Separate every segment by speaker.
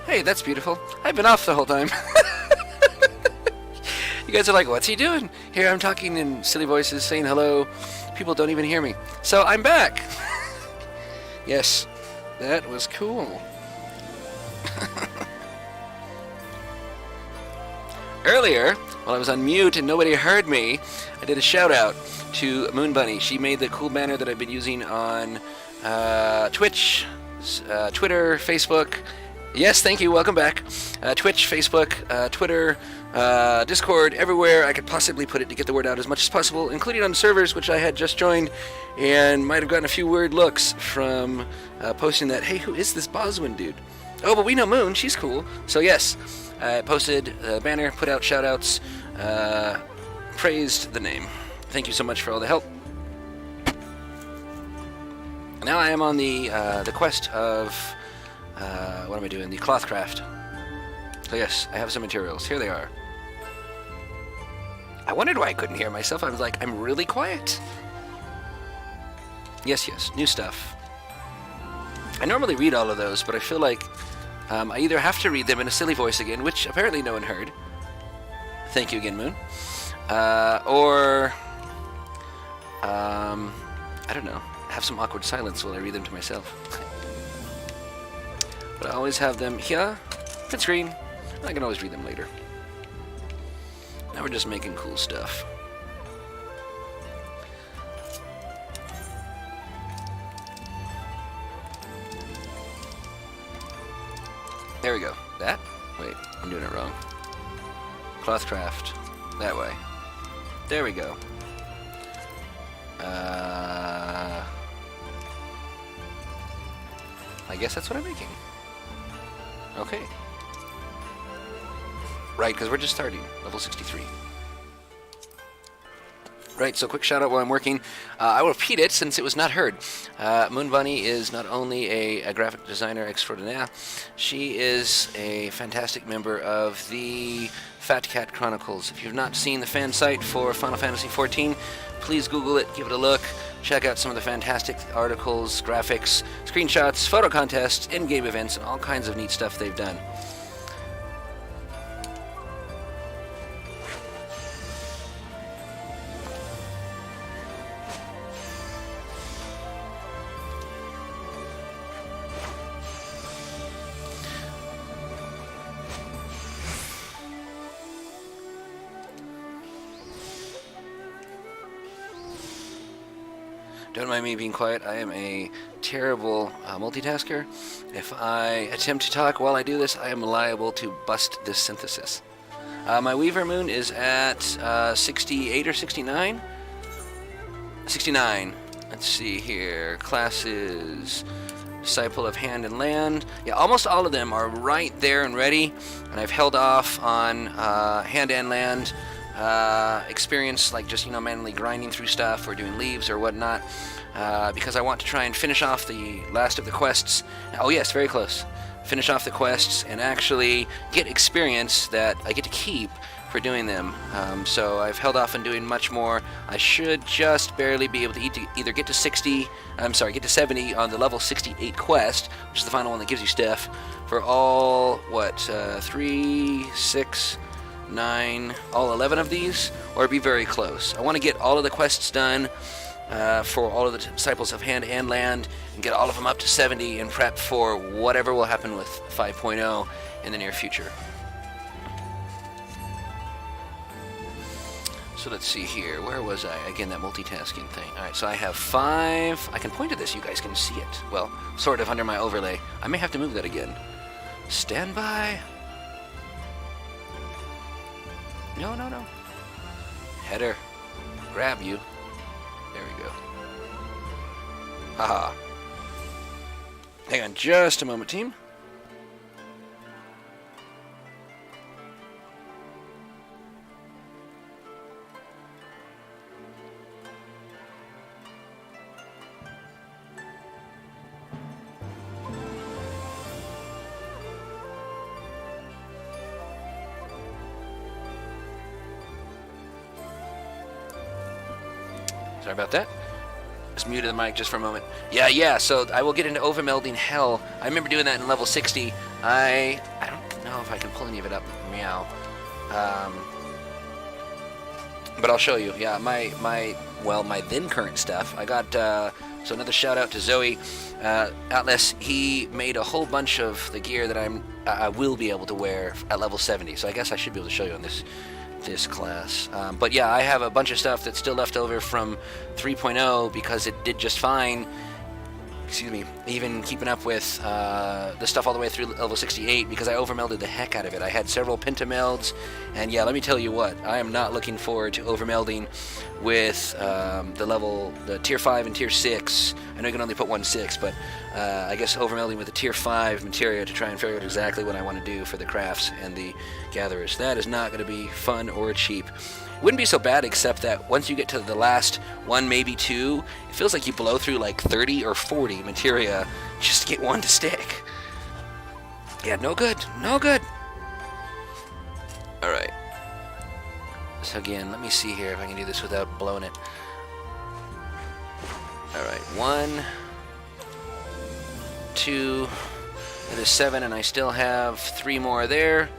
Speaker 1: Hey, that's beautiful. I've been off the whole time. You guys are like, what's he doing? Here I'm talking in silly voices, saying hello. People don't even hear me. So I'm back. Yes, that was cool. Earlier, while I was on mute and nobody heard me, I did a shout out to Moonbunny. She made the cool banner that I've been using on Twitch, Twitter, Facebook. Yes, thank you, welcome back. Twitch, Facebook, Twitter, Discord, everywhere I could possibly put it to get the word out as much as possible, including on servers, which I had just joined, and might have gotten a few weird looks from posting that, hey, who is this Boswen dude? Oh, but we know Moon, she's cool. So yes, I posted a banner, put out shout-outs, praised the name. Thank you so much for all the help. Now I am on the quest of, what am I doing? The cloth craft. So yes, I have some materials. Here they are. I wondered why I couldn't hear myself. I was like, I'm really quiet. Yes, yes, new stuff. I normally read all of those, but I feel like I either have to read them in a silly voice again, which apparently no one heard. Thank you again, Moon. Or, I don't know, have some awkward silence while I read them to myself. But I always have them here, print screen. I can always read them later. Now we're just making cool stuff. There we go. That? Wait, I'm doing it wrong. Cloth craft. That way. There we go. I guess that's what I'm making. Okay. Right, because we're just starting. Level 63. Right, so quick shout out while I'm working. I will repeat it since it was not heard. Moonbunny is not only a graphic designer extraordinaire, she is a fantastic member of the Fat Cat Chronicles. If you've not seen the fan site for Final Fantasy XIV, please Google it, give it a look, check out some of the fantastic articles, graphics, screenshots, photo contests, in-game events, and all kinds of neat stuff they've done. Don't mind me being quiet. I am a terrible multitasker. If I attempt to talk while I do this, I am liable to bust this synthesis. My Weaver Moon is at 68 or 69? 69. Let's see here. Classes. Disciple of Hand and Land. Yeah, almost all of them are right there and ready. And I've held off on Hand and Land experience, like just, manually grinding through stuff or doing leaves or whatnot, because I want to try and finish off the last of the quests. Oh yes, very close. Finish off the quests and actually get experience that I get to keep for doing them. So I've held off on doing much more. I should just barely be able to either get to 70 on the level 68 quest, which is the final one that gives you stuff, for all, 3, 6, 9, all 11 of these, or be very close. I want to get all of the quests done for all of the Disciples of Hand and Land, and get all of them up to 70 and prep for whatever will happen with 5.0 in the near future. So let's see here. Where was I? Again, that multitasking thing. Alright, so I have 5. I can point to this. You guys can see it. Well, sort of under my overlay. I may have to move that again. Stand by. No. Header. Grab you. There we go. Haha. Hang on just a moment, team. Sorry about that. Just muted the mic just for a moment. Yeah, so I will get into overmelding hell. I remember doing that in level 60. I know if I can pull any of it up. Meow. But I'll show you. Yeah, my then current stuff. I got, so another shout out to Zoe. Atlas, he made a whole bunch of the gear that I will be able to wear at level 70. So I guess I should be able to show you on this class. But yeah, I have a bunch of stuff that's still left over from 3.0 because it did just fine. Excuse me, even keeping up with the stuff all the way through level 68 because I overmelded the heck out of it. I had several pentamelds, and yeah, let me tell you what, I am not looking forward to overmelding with the tier 5 and tier 6. I know you can only put 1/6, but I guess overmelding with the tier 5 materia to try and figure out exactly what I want to do for the crafts and the gatherers. That is not going to be fun or cheap. Wouldn't be so bad, except that once you get to the last one, maybe two, it feels like you blow through like 30 or 40 materia just to get one to stick. Yeah, no good. No good. Alright. So again, let me see here if I can do this without blowing it. Alright, 1, 2, that is 7, and I still have 3 more there.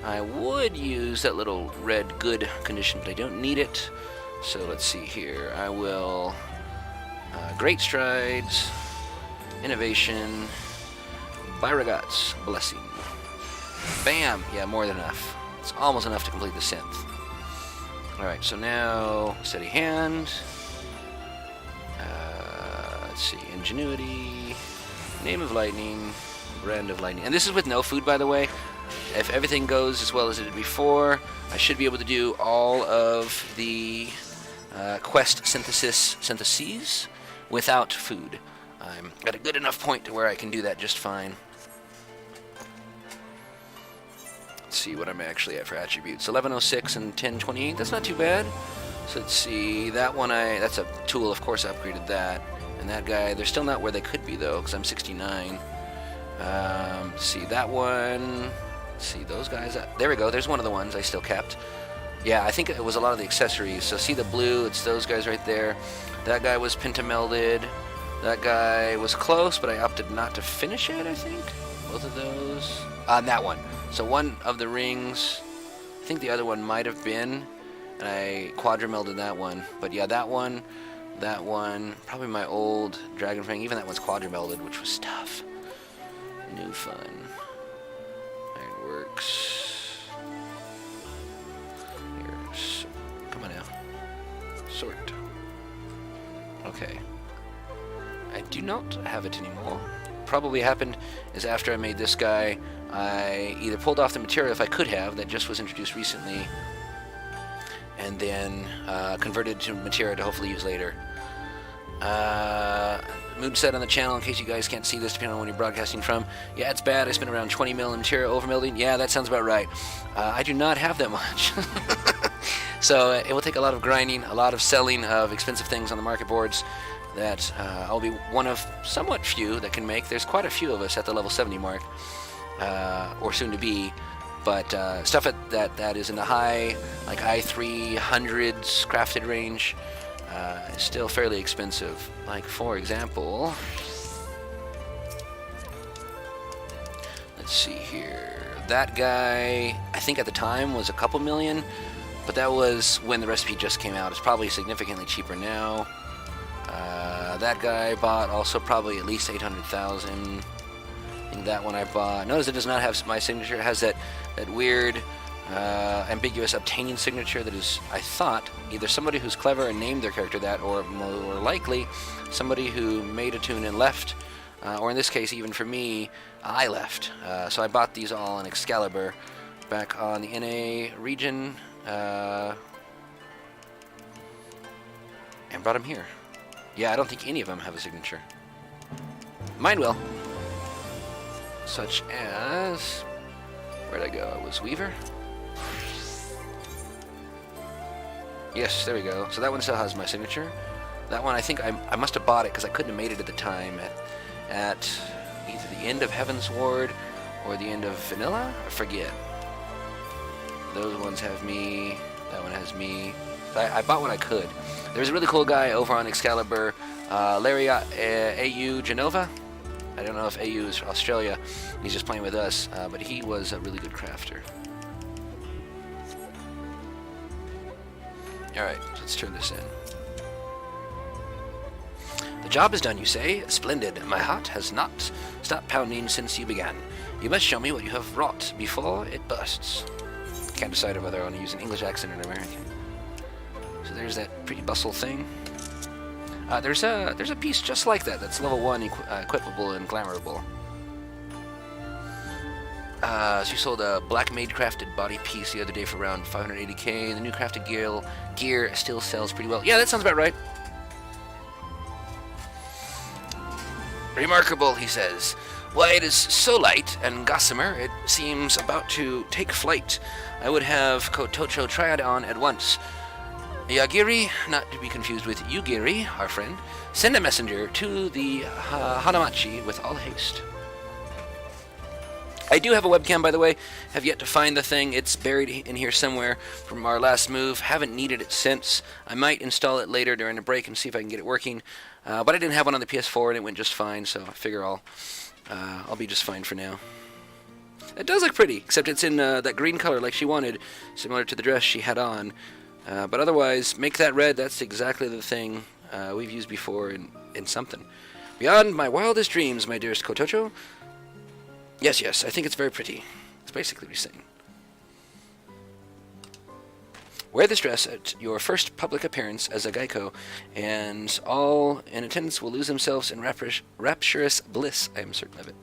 Speaker 1: I would use that little red good condition, but I don't need it. So let's see here. I will Great Strides, Innovation, Byragat's Blessing. Bam! Yeah, more than enough. It's almost enough to complete the synth. Alright, so now Steady Hand. Let's see, Ingenuity, Name of Lightning, Brand of Lightning. And this is with no food, by the way. If everything goes as well as it did before, I should be able to do all of the quest syntheses without food. I'm at a good enough point to where I can do that just fine. Let's see what I'm actually at for attributes. 1106 and 1028, that's not too bad. So let's see, that one, that's a tool, of course I upgraded that. And that guy, they're still not where they could be though, because I'm 69. See, that one... See those guys. There we go. There's one of the ones I still kept. Yeah, I think it was a lot of the accessories. So see the blue. It's those guys right there. That guy was pentamelded. That guy was close, but I opted not to finish it. I think both of those. That one. So one of the rings. I think the other one might have been, and I quadrumelded that one. But yeah, that one. Probably my old dragon fang. Even that one's quadrumelded, which was tough. New fun. Works. Here, come on now. Sort. Okay. I do not have it anymore. Probably happened is after I made this guy, I either pulled off the material if I could have, that just was introduced recently, and then converted to material to hopefully use later. Mood set on the channel, in case you guys can't see this, depending on when you're broadcasting from. Yeah, it's bad. I spent around 20 mil in material overmelding. Yeah, that sounds about right. I do not have that much. So it will take a lot of grinding, a lot of selling of expensive things on the market boards that I'll be one of somewhat few that can make. There's quite a few of us at the level 70 mark, or soon to be. But stuff that is in the high, like I300s crafted range, is still fairly expensive. Like, for example, let's see here. That guy, I think at the time was a couple million, but that was when the recipe just came out. It's probably significantly cheaper now. That guy bought also probably at least 800,000. I think that one I bought. Notice it does not have my signature. It has that weird ambiguous obtaining signature that is, I thought, either somebody who's clever and named their character that, or more likely somebody who made a tune and left, or in this case, even for me, I left. So I bought these all in Excalibur back on the NA region, and brought them here. Yeah, I don't think any of them have a signature. Mine will. Such as... Where'd I go? It was Weaver? Yes, there we go. So that one still has my signature. That one, I think I must have bought it because I couldn't have made it at the time at either the end of Heaven's Ward or the end of Vanilla? I forget. Those ones have me. That one has me. I bought what I could. There's a really cool guy over on Excalibur, Lariat AU Genova. I don't know if AU is Australia. He's just playing with us, but he was a really good crafter. Alright, let's turn this in. The job is done, you say? Splendid. My heart has not stopped pounding since you began. You must show me what you have wrought before it bursts. Can't decide whether I want to use an English accent or an American. So there's that pretty bustle thing. There's a piece just like that. That's level 1 equipable and glamourable. So you sold a black maid crafted body piece the other day for around 580k. The new crafted gear still sells pretty well. Yeah, that sounds about right. Remarkable, he says. Why, it is so light and gossamer, it seems about to take flight. I would have Kotocho try it on at once. Yagiri, not to be confused with Yugiri, our friend, send a messenger to the Hanamachi with all haste. I do have a webcam, by the way. Have yet to find the thing. It's buried in here somewhere from our last move. Haven't needed it since. I might install it later during a break and see if I can get it working. But I didn't have one on the PS4 and it went just fine, so I figure I'll be just fine for now. It does look pretty, except it's in that green color like she wanted, similar to the dress she had on. But otherwise, make that red. That's exactly the thing we've used before in something. Beyond my wildest dreams, my dearest Kotocho. Yes, I think it's very pretty. It's basically what he's saying. Wear this dress at your first public appearance as a Geico, and all in attendance will lose themselves in rapturous bliss. I am certain of it.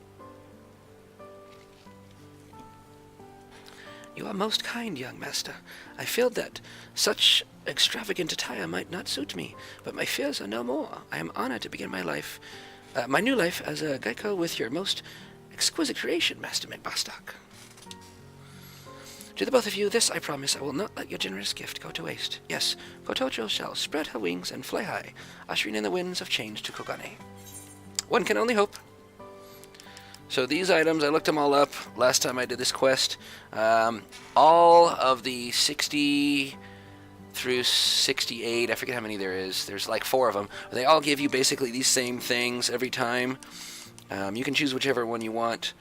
Speaker 1: You are most kind, young master. I feared that such extravagant attire might not suit me, but my fears are no more. I am honored to begin my new life as a Geico with your most exquisite creation, Master McBastok. To the both of you, this I promise, I will not let your generous gift go to waste. Yes, Kotocho shall spread her wings and fly high, ushering in the winds of change to Kogane. One can only hope. So these items, I looked them all up last time I did this quest. All of the 60 through 68, I forget how many there is. There's like 4 of them. They all give you basically these same things every time. You can choose whichever one you want.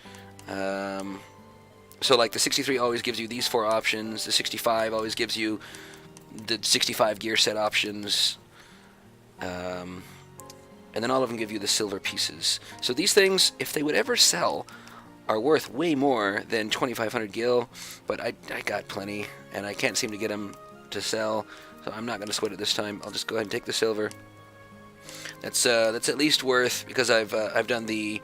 Speaker 1: So like the 63 always gives you these 4 options. The 65 always gives you the 65 gear set options. And then all of them give you the silver pieces. So these things, if they would ever sell, are worth way more than 2,500 gil. But I got plenty, and I can't seem to get them to sell. So I'm not going to sweat it this time. I'll just go ahead and take the silver. That's at least worth, because I've done the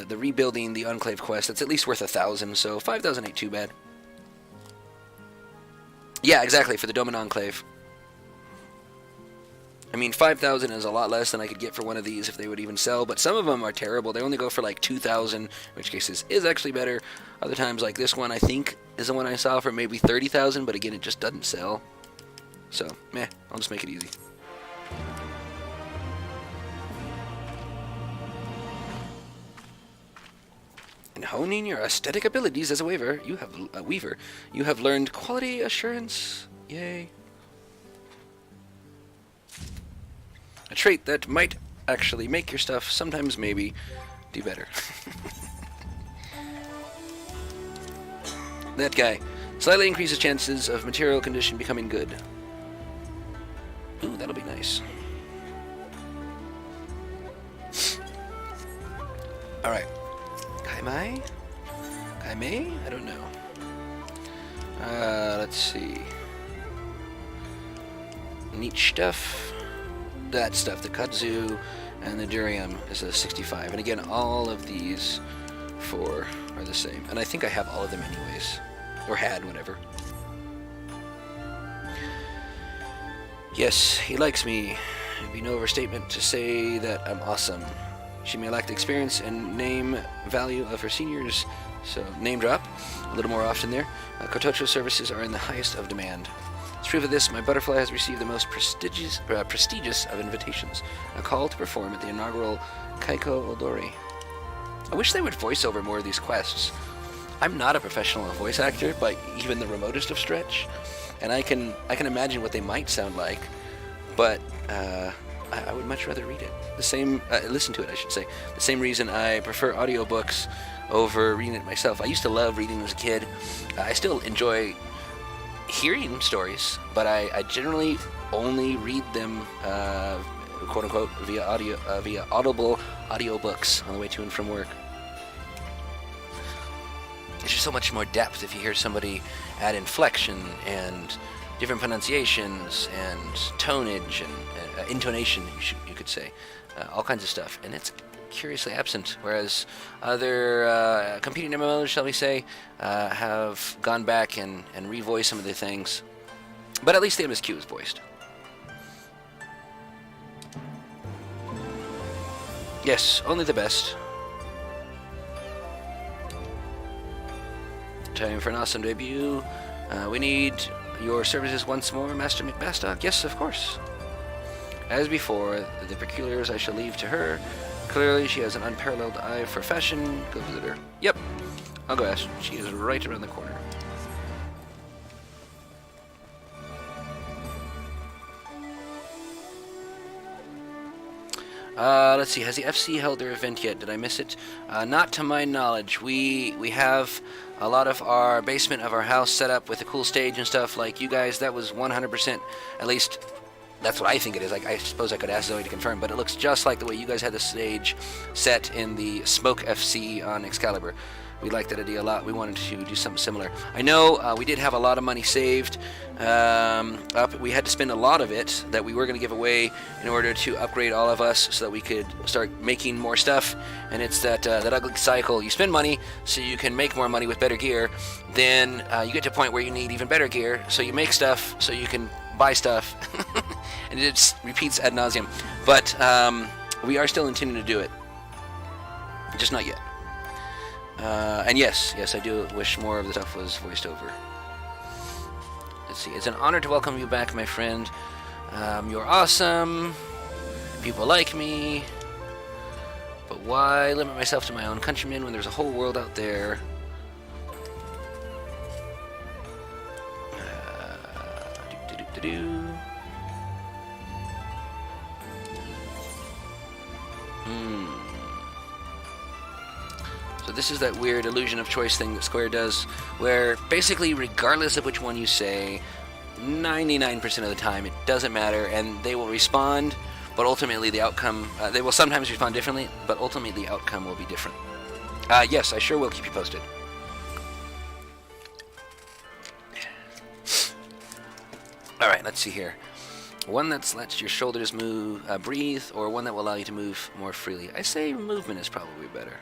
Speaker 1: rebuilding the Enclave quest. That's at least worth 1,000. So 5,000 ain't too bad. Yeah, exactly, for the Doman Enclave. I mean, 5,000 is a lot less than I could get for one of these if they would even sell, but some of them are terrible. They only go for like 2,000, in which case this is actually better. Other times, like this one, I think, is the one I saw for maybe 30,000, but again, it just doesn't sell. So, meh, I'll just make it easy. In honing your aesthetic abilities as a weaver, you have learned quality assurance. Yay. A trait that might actually make your stuff, sometimes maybe, do better. That guy. Slightly increases chances of material condition becoming good. Ooh, that'll be nice. Alright. Kaimai? Kaimei? I don't know. Let's see. Neat stuff. That stuff, the kudzu and the durium is a 65. And again, all of these 4 are the same. And I think I have all of them anyways. Or had, whatever. Yes, he likes me. It'd be no overstatement to say that I'm awesome. She may lack the experience and name value of her seniors, so name drop a little more often there. Kotocho services are in the highest of demand. As proof of this, my butterfly has received the most prestigious of invitations, a call to perform at the inaugural Kaiko Odori. I wish they would voice over more of these quests. I'm not a professional voice actor, by even the remotest of stretch, and I can imagine what they might sound like, but I would much rather read it. The same, listen to it, I should say. The same reason I prefer audiobooks over reading it myself. I used to love reading as a kid. I still enjoy hearing stories, but I generally only read them, quote unquote, via audible audiobooks on the way to and from work. There's just so much more depth if you hear somebody add inflection and different pronunciations and tonnage and intonation, you could say, all kinds of stuff, and it's curiously absent. Whereas other competing MMOs, shall we say, have gone back and revoiced some of the things, but at least the MSQ is voiced. Yes, only the best. Time for an awesome debut. We need your services once more, Master McBastok. Yes, of course. As before, the particulars I shall leave to her. Clearly, she has an unparalleled eye for fashion. Go visit her. Yep, I'll go ask. She is right around the corner. Let's see. Has the FC held their event yet? Did I miss it? Not to my knowledge. We have a lot of our basement of our house set up with a cool stage and stuff. Like you guys, that was 100%. At least that's what I think it is. Like I suppose I could ask Zoe to confirm, but it looks just like the way you guys had the stage set in the Smoke FC on Excalibur. We liked that idea a lot. We wanted to do something similar. I know we did have a lot of money saved up. We had to spend a lot of it that we were going to give away in order to upgrade all of us so that we could start making more stuff. And it's that ugly cycle. You spend money so you can make more money with better gear. Then you get to a point where you need even better gear, so you make stuff so you can buy stuff. And it just repeats ad nauseum. But we are still intending to do it. Just not yet. And yes, I do wish more of the stuff was voiced over. Let's see. It's an honor to welcome you back, my friend. You're awesome. People like me. But why limit myself to my own countrymen when there's a whole world out there? So this is that weird illusion of choice thing that Square does, where basically regardless of which one you say, 99% of the time it doesn't matter, and they will respond, but ultimately the outcome, they will sometimes respond differently, but ultimately the outcome will be different. Yes, I sure will keep you posted. Alright, let's see here. One that lets your shoulders move, breathe, or one that will allow you to move more freely. I say movement is probably better.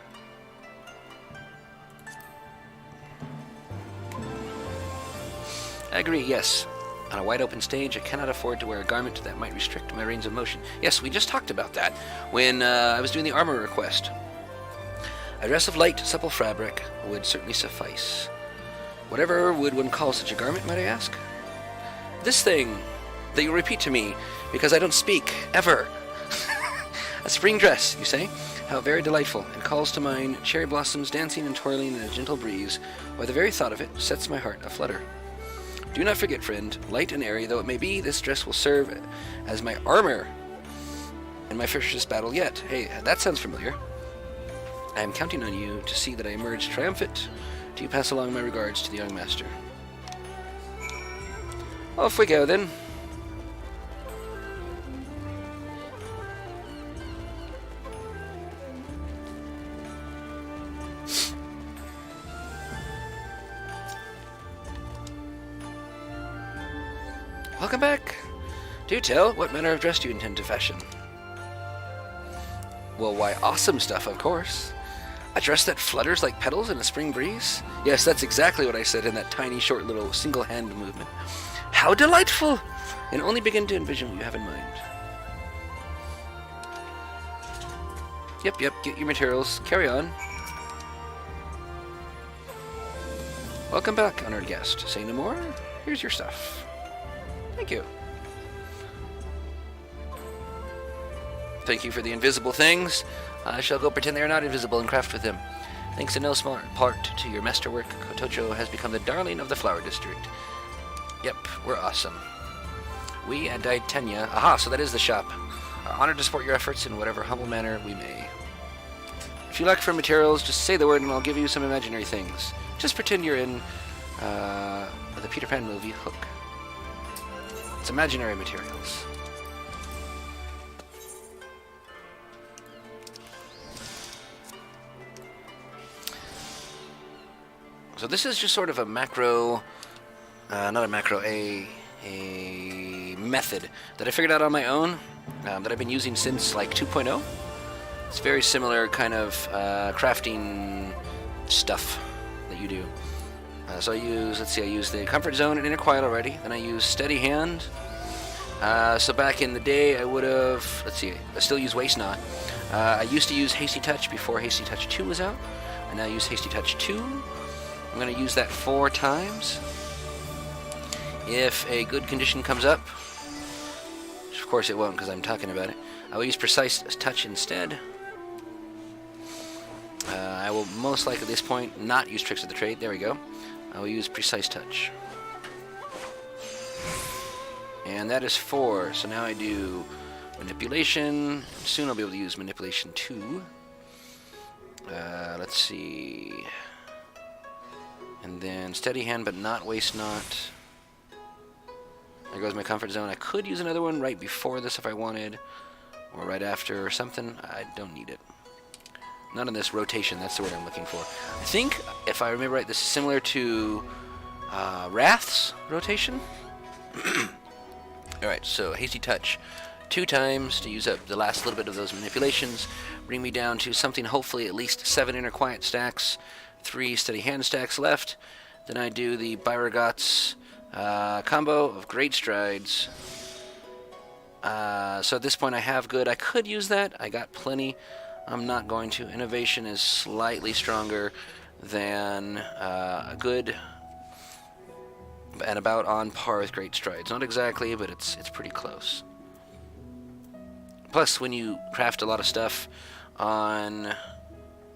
Speaker 1: I agree, yes. On a wide open stage, I cannot afford to wear a garment that might restrict my range of motion. Yes, we just talked about that when I was doing the armor request. A dress of light, supple fabric would certainly suffice. Whatever would one call such a garment, might I ask? This thing that you repeat to me, because I don't speak, ever. A spring dress, you say? How very delightful, and calls to mind cherry blossoms dancing and twirling in a gentle breeze, why the very thought of it sets my heart aflutter. Do not forget, friend, light and airy though it may be, this dress will serve as my armor in my fiercest battle yet. Hey, that sounds familiar. I am counting on you to see that I emerge triumphant. Do you pass along my regards to the young master? Off we go, then. Welcome back. Do tell, what manner of dress do you intend to fashion? Well, why, awesome stuff, of course. A dress that flutters like petals in a spring breeze? Yes, that's exactly what I said in that tiny, short little single-hand movement. How delightful! And only begin to envision what you have in mind. Yep, get your materials. Carry on. Welcome back, honored guest. Say no more? Here's your stuff. Thank you. Thank you for the invisible things. I shall go pretend they are not invisible and craft with them. Thanks in no small part to your masterwork, Kotocho has become the darling of the Flower District. Yep, we're awesome. We at Daitenya. Aha, so that is the shop. are honored to support your efforts in whatever humble manner we may. If you lack for materials, just say the word and I'll give you some imaginary things. Just pretend you're in the Peter Pan movie Hook. It's imaginary materials. So this is just sort of a macro, not a macro, a method that I figured out on my own, that I've been using since like 2.0. It's very similar kind of crafting stuff that you do. So I use, let's see, I use the Comfort Zone and Inner Quiet already. Then I use Steady Hand. So back in the day I would have, let's see, I still use Waste Not. I used to use Hasty Touch before Hasty Touch 2 was out. I now use Hasty Touch 2. I'm going to use that 4 times. If a good condition comes up, which of course it won't because I'm talking about it, I will use Precise Touch instead. I will most likely at this point not use Tricks of the Trade. There we go. I will use Precise Touch. And that is 4. So now I do Manipulation. And soon I'll be able to use Manipulation 2. Let's see. And then Steady Hand, but not Waste Not. There goes my Comfort Zone. I could use another one right before this if I wanted, or right after or something. I don't need it. Not in this rotation, that's the word I'm looking for. I think, if I remember right, this is similar to Wrath's rotation. Alright, so Hasty Touch 2 times to use up the last little bit of those manipulations. Bring me down to something, hopefully at least 7 Inner Quiet stacks, 3 Steady Hand stacks left. Then I do the Byregot's combo of Great Strides. So at this point I have good. I could use that. I got plenty. I'm not going to. Innovation is slightly stronger than a good, and about on par with Great Strides. Not exactly, but it's pretty close. Plus, when you craft a lot of stuff on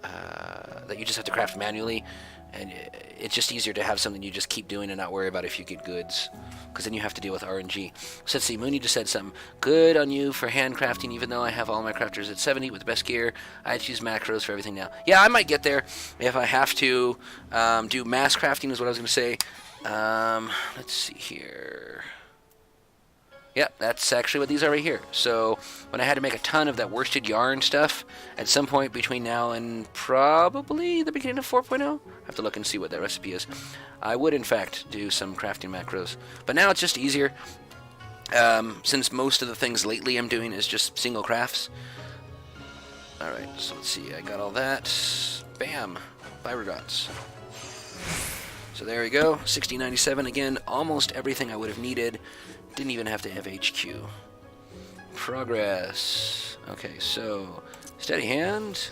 Speaker 1: that you just have to craft manually, and it's just easier to have something you just keep doing and not worry about if you get goods, because then you have to deal with RNG. So let's see, Mooney just said something. Good on you for handcrafting, even though I have all my crafters at 70 with the best gear. I have to use macros for everything now. Yeah, I might get there if I have to do mass crafting is what I was going to say. Let's see here. Yep, that's actually what these are right here. So when I had to make a ton of that worsted yarn stuff, at some point between now and probably the beginning of 4.0, I have to look and see what that recipe is, I would in fact do some crafting macros. But now it's just easier, since most of the things lately I'm doing is just single crafts. Alright, so let's see, I got all that. Bam! Byregots. So there we go, 1697 again, almost everything I would have needed. Didn't even have to have HQ. Progress. Okay, so Steady Hand,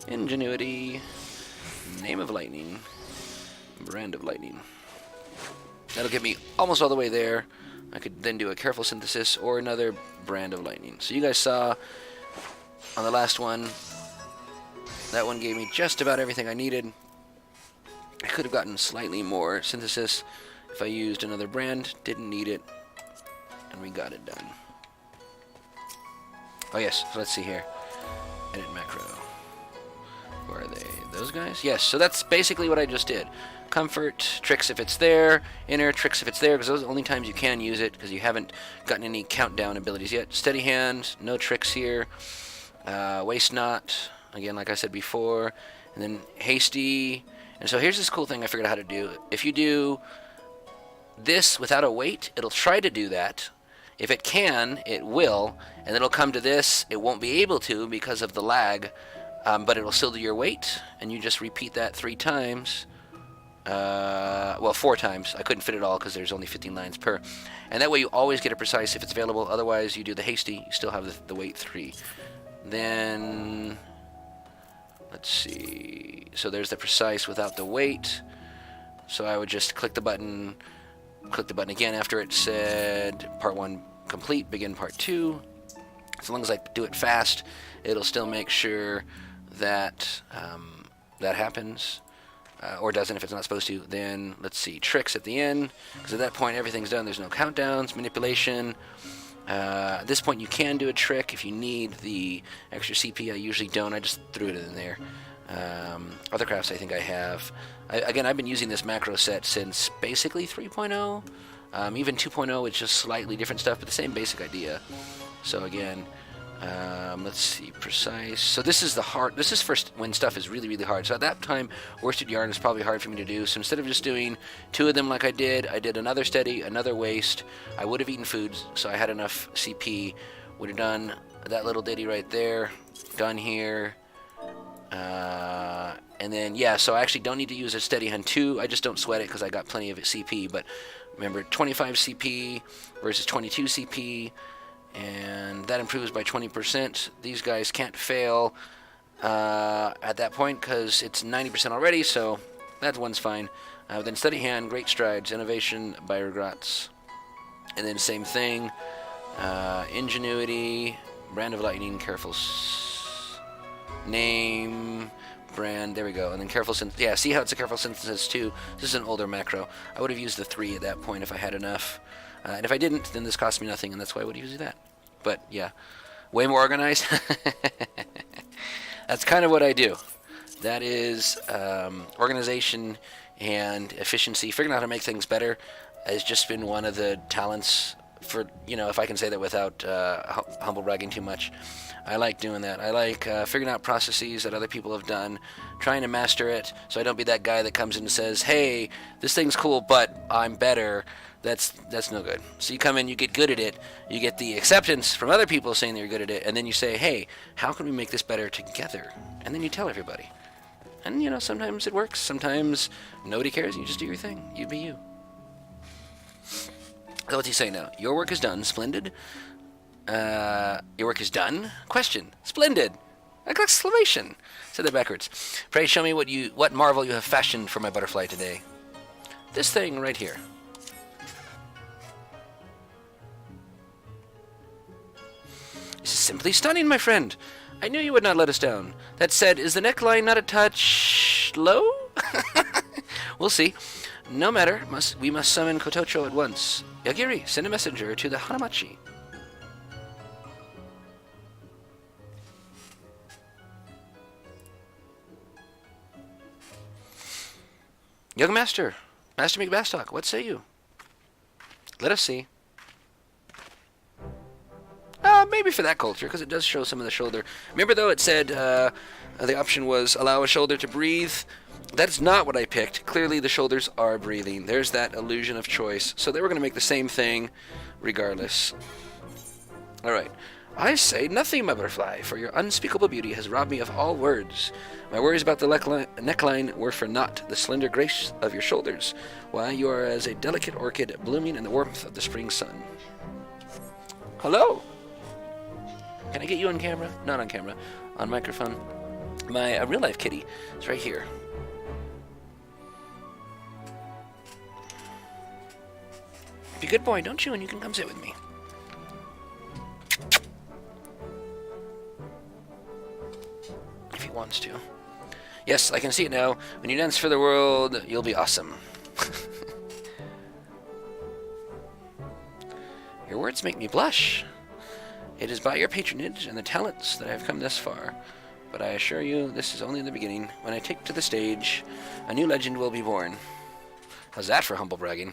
Speaker 1: Ingenuity, Name of Lightning, Brand of Lightning. That'll get me almost all the way there. I could then do a Careful Synthesis or another Brand of Lightning. So you guys saw on the last one, that one gave me just about everything I needed. I could have gotten slightly more Synthesis if I used another brand. Didn't need it. And we got it done. Oh yes, so let's see here. Edit macro. Where are they? Those guys? Yes, so that's basically what I just did. Comfort, tricks if it's there. Inner, tricks if it's there, because those are the only times you can use it, because you haven't gotten any countdown abilities yet. Steady Hand, no tricks here. Waste Not, again like I said before. And then Hasty. And so here's this cool thing I figured out how to do. If you do this without a weight, it'll try to do that. If it can, it will, and it'll come to this. It won't be able to because of the lag, but it'll still do your weight, and you just repeat that 3 times. Well, 4 times. I couldn't fit it all because there's only 15 lines per. And that way you always get a precise if it's available. Otherwise, you do the hasty, you still have the weight 3. Then, let's see. So there's the precise without the weight. So I would just click the button again after it said part 1 complete, begin part 2. As long as I do it fast, it'll still make sure that that happens, or doesn't if it's not supposed to. Then let's see, tricks at the end, because at that point everything's done. There's no countdowns. Manipulation, At this point, you can do a trick if you need the extra CP. I usually don't. I just threw it in there. Other crafts I think I have. Again, I've been using this macro set since basically 3.0. Even 2.0, it's just slightly different stuff, but the same basic idea. So again, let's see, precise. So this is the hard. This is first when stuff is really, really hard. So at that time, worsted yarn is probably hard for me to do. So instead of just doing 2 of them like I did another steady, another waste. I would have eaten foods, so I had enough CP. Would have done that little ditty right there. Done here. And then, yeah, so I actually don't need to use a steady hand 2. I just don't sweat it because I got plenty of CP. But remember, 25 CP versus 22 CP. And that improves by 20%. These guys can't fail at that point because it's 90% already, so that one's fine. Then steady hand, great strides, innovation, by regrets. And then same thing, ingenuity, brand of lightning, careful name, brand, there we go. And then careful synthesis. Yeah, see how it's a careful synthesis too? This is an older macro. I would have used the 3 at that point if I had enough. And if I didn't, then this cost me nothing, and that's why I would use that. But yeah, way more organized. That's kind of what I do. That is organization and efficiency. Figuring out how to make things better has just been one of the talents for, if I can say that without humble bragging too much. I like doing that. I like figuring out processes that other people have done, trying to master it, so I don't be that guy that comes in and says, hey, this thing's cool, but I'm better. That's no good. So you come in, you get good at it, you get the acceptance from other people saying that you're good at it, and then you say, hey, how can we make this better together? And then you tell everybody. And, sometimes it works, sometimes nobody cares, you just do your thing. You be you. So what's he saying now? Your work is done. Splendid. Your work is done? Question. Splendid. Exclamation. Said that backwards. Pray show me what marvel you have fashioned for my butterfly today. This thing right here. This is simply stunning, my friend. I knew you would not let us down. That said, is the neckline not a touch low? We'll see. No matter. We must summon Kotocho at once. Yagiri, send a messenger to the Hanamachi. Young Master, Master McBastok, what say you? Let us see. Maybe for that culture, because it does show some of the shoulder. Remember, though, it said the option was allow a shoulder to breathe. That's not what I picked. Clearly, the shoulders are breathing. There's that illusion of choice. So they were going to make the same thing regardless. All right. I say nothing, my butterfly, for your unspeakable beauty has robbed me of all words. My worries about the neckline were for naught. The slender grace of your shoulders, why, you are as a delicate orchid blooming in the warmth of the spring sun. Hello? Can I get you on camera? Not on camera. On microphone. My real-life kitty is right here. Be a good boy, don't you? And you can come sit with me. If he wants to. Yes, I can see it now. When you dance for the world, you'll be awesome. Your words make me blush. It is by your patronage and the talents that I have come thus far. But I assure you, this is only the beginning. When I take to the stage, a new legend will be born. How's that for humble bragging?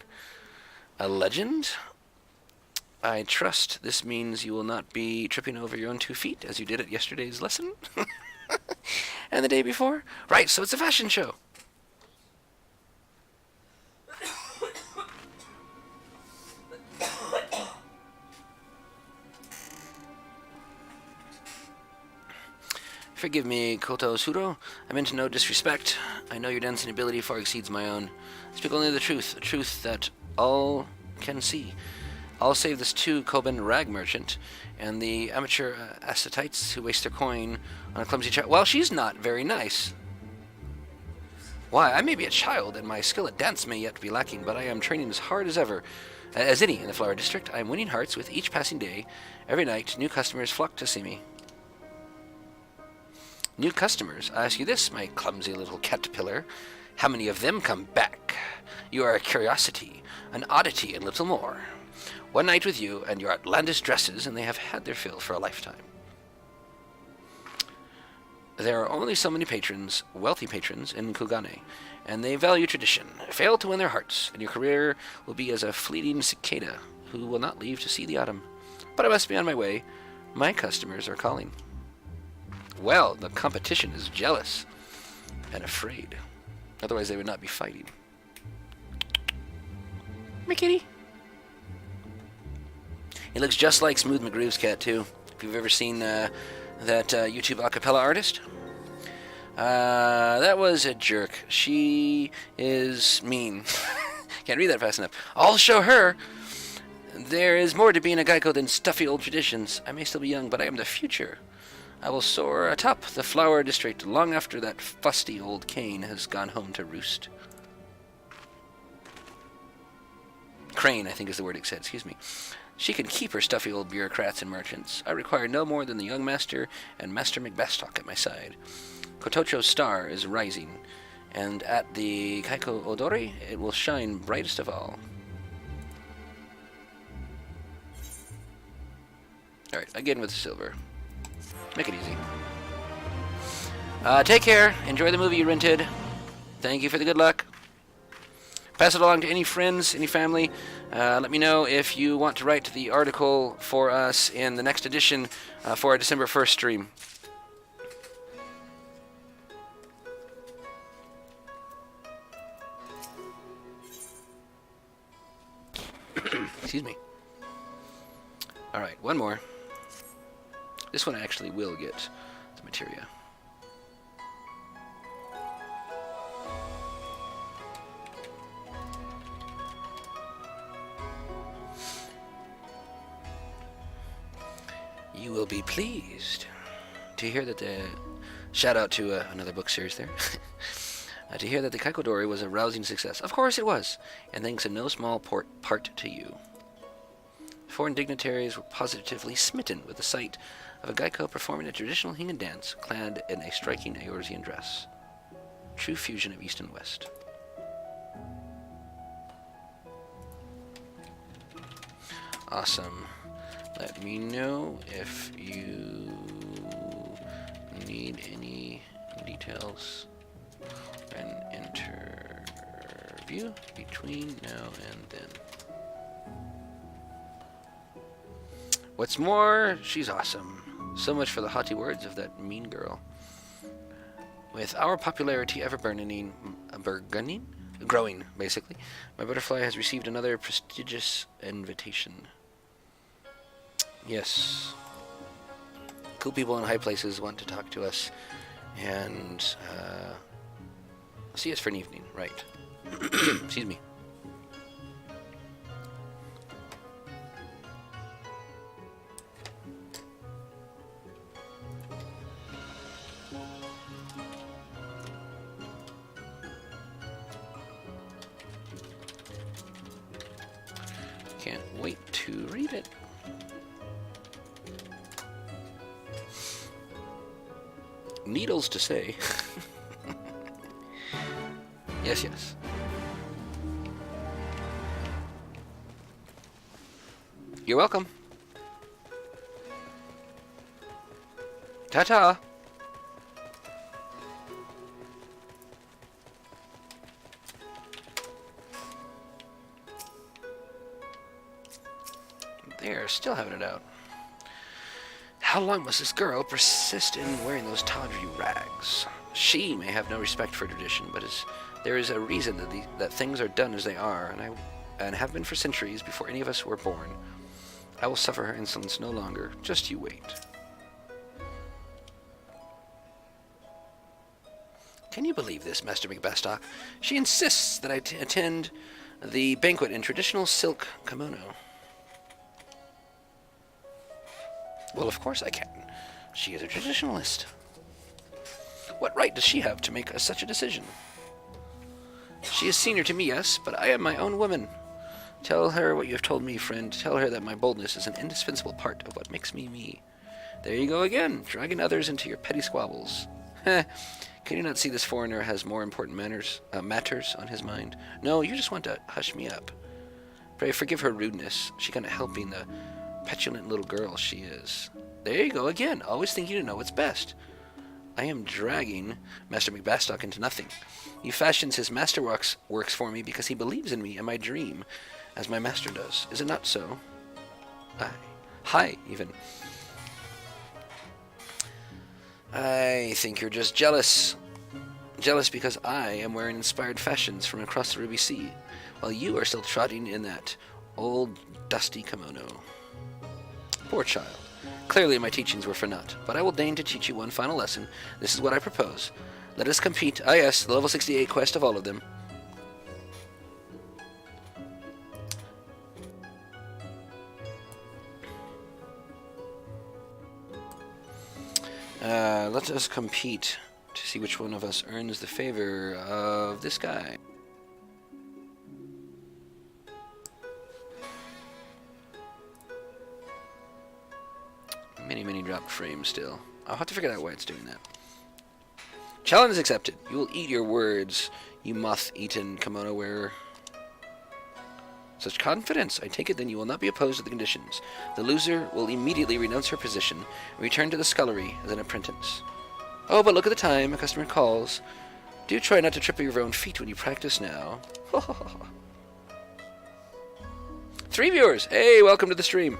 Speaker 1: A legend? I trust this means you will not be tripping over your own 2 feet, as you did at yesterday's lesson? And the day before? Right, so it's a fashion show. Forgive me, Koto Suro. I meant no disrespect. I know your dancing ability far exceeds my own. Speak only the truth that all can see. All save this 2 Koban rag merchant and the amateur ascetites who waste their coin on a clumsy child. Well, she's not very nice. Why, I may be a child, and my skill at dance may yet be lacking, but I am training as hard as ever. As any in the Flower District, I am winning hearts with each passing day. Every night, new customers flock to see me. New customers? I ask you this, my clumsy little caterpillar. How many of them come back? You are a curiosity, an oddity, and little more. One night with you and your outlandish dresses, and they have had their fill for a lifetime. There are only so many patrons, wealthy patrons, in Kugane, and they value tradition. Fail to win their hearts, and your career will be as a fleeting cicada who will not leave to see the autumn. But I must be on my way. My customers are calling. Well, the competition is jealous and afraid. Otherwise, they would not be fighting. My kitty. He looks just like Smooth McGroove's cat, too. If you've ever seen that YouTube acapella artist. That was a jerk. She is mean. Can't read that fast enough. I'll show her. There is more to being a Geico than stuffy old traditions. I may still be young, but I am the future. I will soar atop the flower district long after that fusty old cane has gone home to roost. Crane, I think is the word it said, excuse me. She can keep her stuffy old bureaucrats and merchants. I require no more than the young master and Master McBastok at my side. Kotocho's star is rising, and at the Kaiko Odori, it will shine brightest of all. Alright, again with the silver. Make it easy. Take care. Enjoy the movie you rented. Thank you for the good luck. Pass it along to any friends, any family. Let me know if you want to write the article for us in the next edition for our December 1st stream. Excuse me. Alright, one more. This one actually will get the materia. You will be pleased to hear that the... Shout out to another book series there. To hear that the Kaikodori was a rousing success. Of course it was, and thanks in no small part to you. Foreign dignitaries were positively smitten with the sight of a Geico performing a traditional Hingan dance clad in a striking Eorzean dress. True fusion of East and West. Awesome. Let me know if you need any details. An interview between now and then. What's more, she's awesome. So much for the haughty words of that mean girl. With our popularity ever growing, basically, my butterfly has received another prestigious invitation. Yes. Cool people in high places want to talk to us and see us for an evening, right? Excuse me. Can't wait to read it. Needles to say. Yes, yes. You're welcome. Ta-ta. They're still having it out. How long must this girl persist in wearing those tawdry rags? She may have no respect for tradition, but there is a reason that things are done as they are, and have been for centuries before any of us were born. I will suffer her insolence no longer. Just you wait. Can you believe this, Master McBastok? She insists that I attend the banquet in traditional silk kimono. Well, of course I can. She is a traditionalist. What right does she have to make such a decision? She is senior to me, yes, but I am my own woman. Tell her what you have told me, friend. Tell her that my boldness is an indispensable part of what makes me me. There you go again, dragging others into your petty squabbles. Heh. Can you not see this foreigner has more important matters on his mind? No, you just want to hush me up. Pray forgive her rudeness. She cannot help being the petulant little girl she is. There you go again, always thinking to know what's best. I am dragging Master McBastok into nothing. He fashions his masterworks for me because he believes in me and my dream, as my master does. Is it not so? Aye. Hi, even. I think you're just jealous. Jealous because I am wearing inspired fashions from across the Ruby Sea, while you are still trotting in that old, dusty kimono. Poor child. Clearly my teachings were for naught, but I will deign to teach you one final lesson. This is what I propose. Let us compete. Ah yes, the level 68 quest of all of them. Let us compete to see which one of us earns the favor of this guy. Many dropped frames still. I'll have to figure out why it's doing that. Challenge is accepted. You will eat your words, you moth-eaten kimono wearer. Such confidence. I take it then you will not be opposed to the conditions. The loser will immediately renounce her position and return to the scullery as an apprentice. Oh, but look at the time. A customer calls. Do try not to trip over your own feet when you practice now. 3 viewers. Hey, welcome to the stream.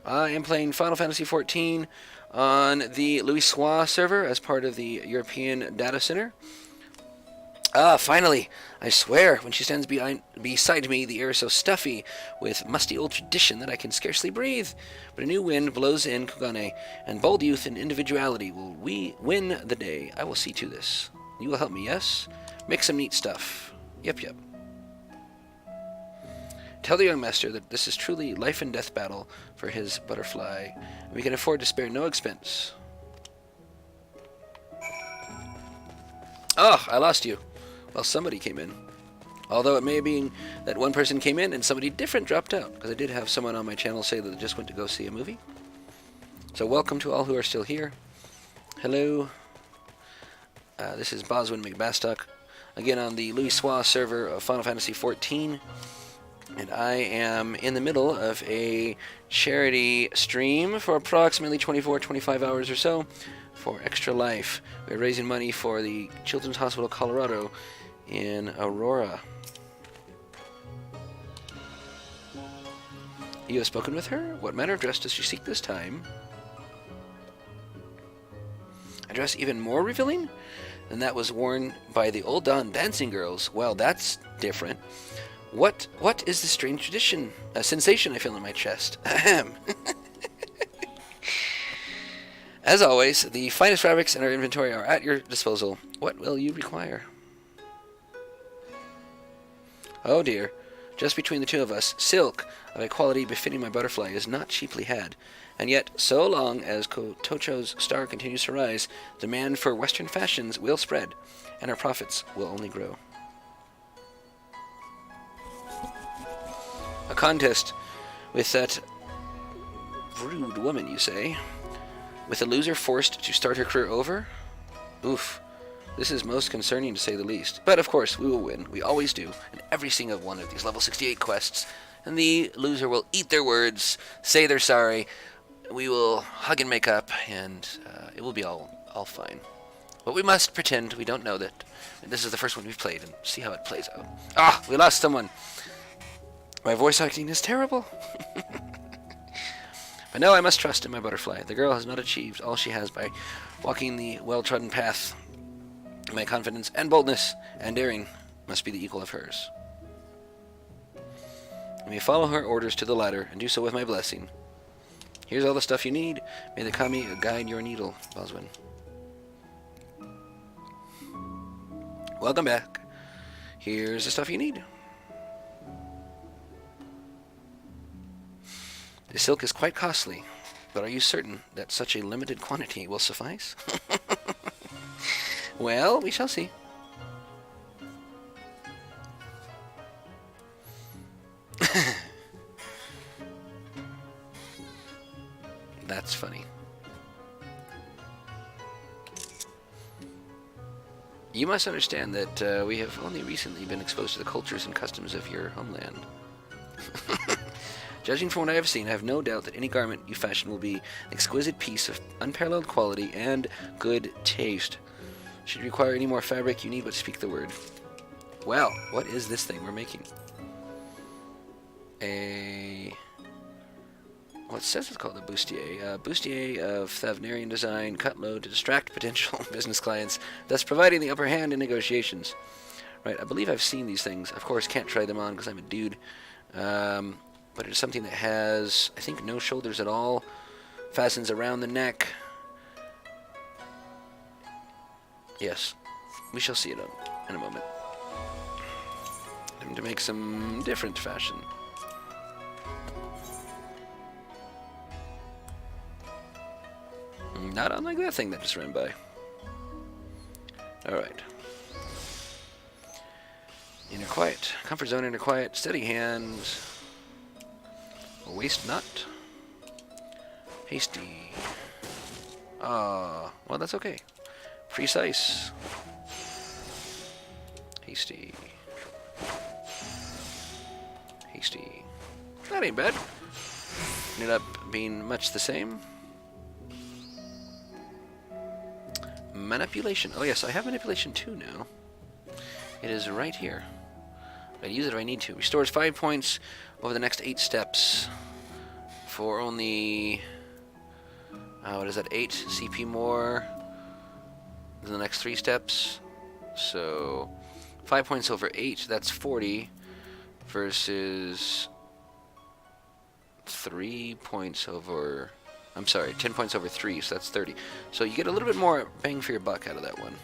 Speaker 1: I am playing Final Fantasy XIV on the Louis Soix server as part of the European Data Center. Finally! I swear, when she stands beside me, the air is so stuffy with musty old tradition that I can scarcely breathe. But a new wind blows in Kugane, and bold youth and individuality will win the day. I will see to this. You will help me, yes? Make some neat stuff. Yep. Tell the young master that this is truly life and death battle for his butterfly. We can afford to spare no expense. Oh, I lost you. Well, somebody came in. Although it may be that one person came in and somebody different dropped out, because I did have someone on my channel say that they just went to go see a movie. So welcome to all who are still here. Hello. This is Boswen McBastok, again on the Louis Soix server of Final Fantasy XIV. And I am in the middle of a charity stream for approximately 24-25 hours or so for Extra Life. We're raising money for the Children's Hospital Colorado in Aurora. You have spoken with her? What manner of dress does she seek this time? A dress even more revealing than that was worn by the old Dawn dancing girls. Well, that's different. What is this strange tradition? A sensation I feel in my chest. Ahem. As always, the finest fabrics in our inventory are at your disposal. What will you require? Oh dear. Just between the two of us, silk of a quality befitting my butterfly is not cheaply had. And yet, so long as Kotocho's star continues to rise, demand for Western fashions will spread, and our profits will only grow. A contest with that rude woman, you say? With the loser forced to start her career over? Oof. This is most concerning to say the least. But of course, we will win. We always do in every single one of these level 68 quests. And the loser will eat their words, say they're sorry. We will hug and make up, and it will be all fine. But we must pretend we don't know that. And this is the first one we've played, and see how it plays out. Ah, we lost someone. My voice acting is terrible. But no, I must trust in my butterfly. The girl has not achieved all she has by walking the well-trodden path. My confidence and boldness and daring must be the equal of hers. You may follow her orders to the ladder and do so with my blessing. Here's all the stuff you need. May the kami guide your needle, Boswen. Welcome back. Here's the stuff you need. The silk is quite costly, but are you certain that such a limited quantity will suffice? Well, we shall see. That's funny. You must understand that we have only recently been exposed to the cultures and customs of your homeland. Judging from what I have seen, I have no doubt that any garment you fashion will be an exquisite piece of unparalleled quality and good taste. Should you require any more fabric, you need but speak the word. Well, what is this thing we're making? Well, it says it's called a bustier. Bustier of Thavnarian design, cut low to distract potential business clients, thus providing the upper hand in negotiations. Right, I believe I've seen these things. Of course, can't try them on because I'm a dude. But it's something that has, I think, no shoulders at all. Fastens around the neck. Yes, we shall see it in a moment. Time to make some different fashion. Not unlike that thing that just ran by. Alright. Inner quiet. Comfort zone, inner quiet. Steady hands. Waste not. Hasty. Well, that's okay. Precise. Hasty. Hasty. That ain't bad. Ended up being much the same. Manipulation. Oh yes, I have manipulation 2 now. It is right here. I use it if I need to. Restores 5 points over the next 8 steps for only, what is that, 8 CP more than the next 3 steps. So 5 points over 8, that's 40 versus 3 points over, I'm sorry, 10 points over 3, so that's 30. So you get a little bit more bang for your buck out of that one.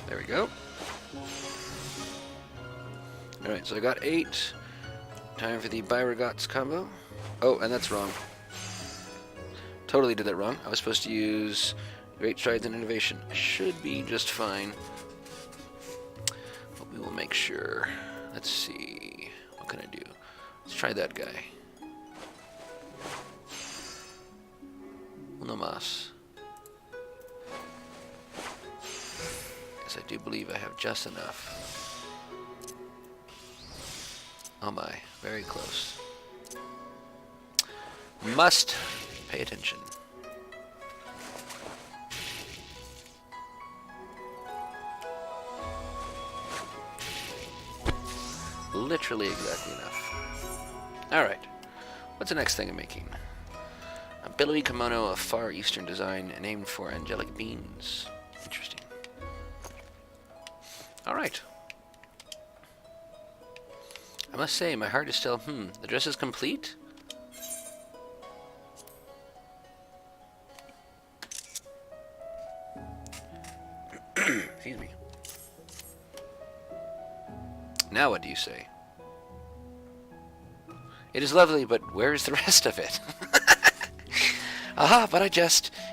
Speaker 1: There we go. Alright, so I got 8. Time for the Byragots combo. Oh, and that's wrong. Totally did that wrong. I was supposed to use Great Strides and Innovation. I should be just fine. But we will make sure. Let's see. What can I do? Let's try that guy. Uno más. Yes, I do believe I have just enough. Oh my, very close. Must pay attention. Literally exactly enough. Alright. What's the next thing I'm making? A billowy kimono of Far Eastern design named for angelic beings. Interesting. Alright. I must say, my heart is still, the dress is complete? Excuse me. Now what do you say? It is lovely, but where is the rest of it? Aha, but it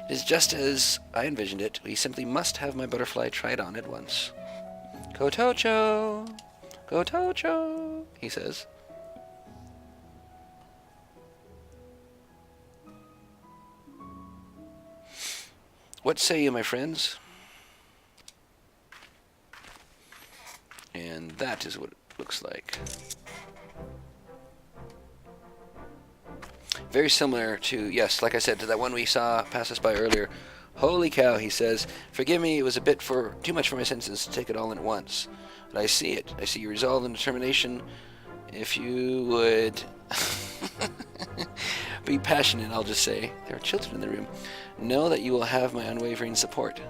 Speaker 1: is just as I envisioned it. We simply must have my butterfly tried on at once. Kotocho! Kotocho! He says. What say you, my friends? And that is what it looks like. Very similar to, yes, like I said, to that one we saw pass us by earlier. Holy cow, he says. Forgive me, it was a bit too much for my senses to take it all in at once. But I see it. I see your resolve and determination. If you would be passionate, I'll just say. There are children in the room. Know that you will have my unwavering support.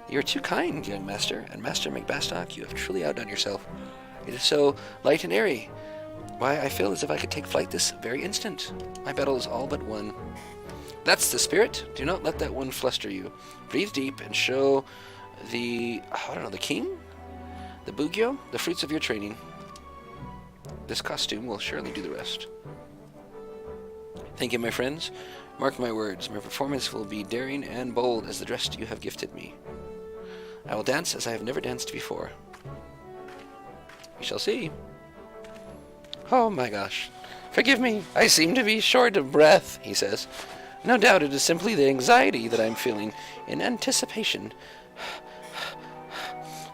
Speaker 1: You are too kind, young master, and Master McBastok, you have truly outdone yourself. It is so light and airy. Why, I feel as if I could take flight this very instant. My battle is all but won. That's the spirit. Do not let that one fluster you. Breathe deep and show the, the king? The Bugyo? The fruits of your training. This costume will surely do the rest. Thank you, my friends. Mark my words. My performance will be daring and bold as the dress you have gifted me. I will dance as I have never danced before. We shall see. Oh my gosh. Forgive me, I seem to be short of breath, he says. No doubt it is simply the anxiety that I'm feeling in anticipation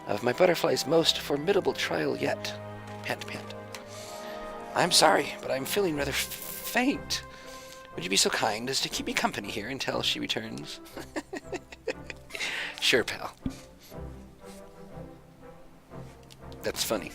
Speaker 1: of my butterfly's most formidable trial yet. Pant, pant. I'm sorry, but I'm feeling rather faint. Would you be so kind as to keep me company here until she returns? Sure, pal. That's funny.